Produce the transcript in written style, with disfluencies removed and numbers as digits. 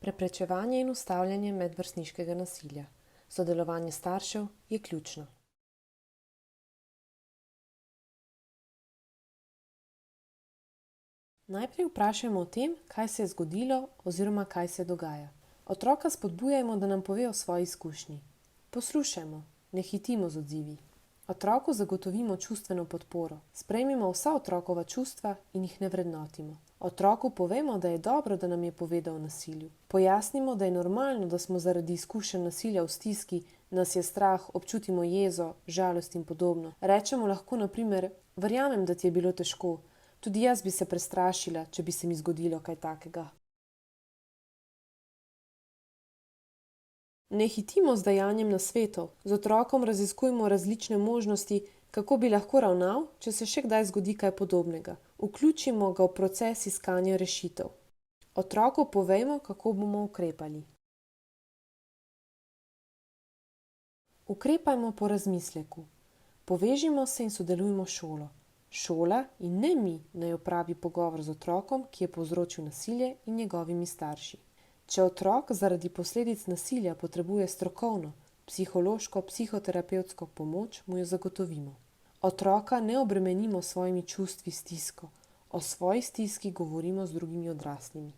Preprečevanje in ustavljanje medvrstniškega nasilja. Sodelovanje staršev je ključno. Najprej vprašajmo o tem, kaj se je zgodilo oziroma kaj se dogaja. Otroka spodbujajmo, da nam pove o svoji izkušnji. Poslušajmo, ne hitimo z odzivi. Otroku zagotovimo čustveno podporo, sprejmimo vsa otrokova čustva in jih ne vrednotimo. Otroku povemo, da je dobro, da nam je povedal o nasilju. Pojasnimo, da je normalno, da smo zaradi izkušenj nasilja v stiski, nas je strah, občutimo jezo, žalost in podobno. Rečemo lahko na primer: verjamem, da ti je bilo težko, tudi jaz bi se prestrašila, če bi se mi zgodilo kaj takega. Ne hitimo z dajanjem nasvetov, z otrokom raziskujmo različne možnosti, kako bi lahko ravnal, če se še kdaj zgodi kaj podobnega. Vključimo ga v proces iskanja rešitev. Otroku povejmo, kako bomo ukrepali. Ukrepajmo po razmisleku. Povežimo se in sodelujmo s šolo. Šola in ne mi naj opravi pogovor z otrokom, ki je povzročil nasilje, in njegovimi starši. Če otrok zaradi posledic nasilja potrebuje strokovno, psihološko, psihoterapevtsko pomoč, mu jo zagotovimo. Otroka ne obremenimo s svojimi čustvi stisko. O svoji stiski govorimo z drugimi odraslimi.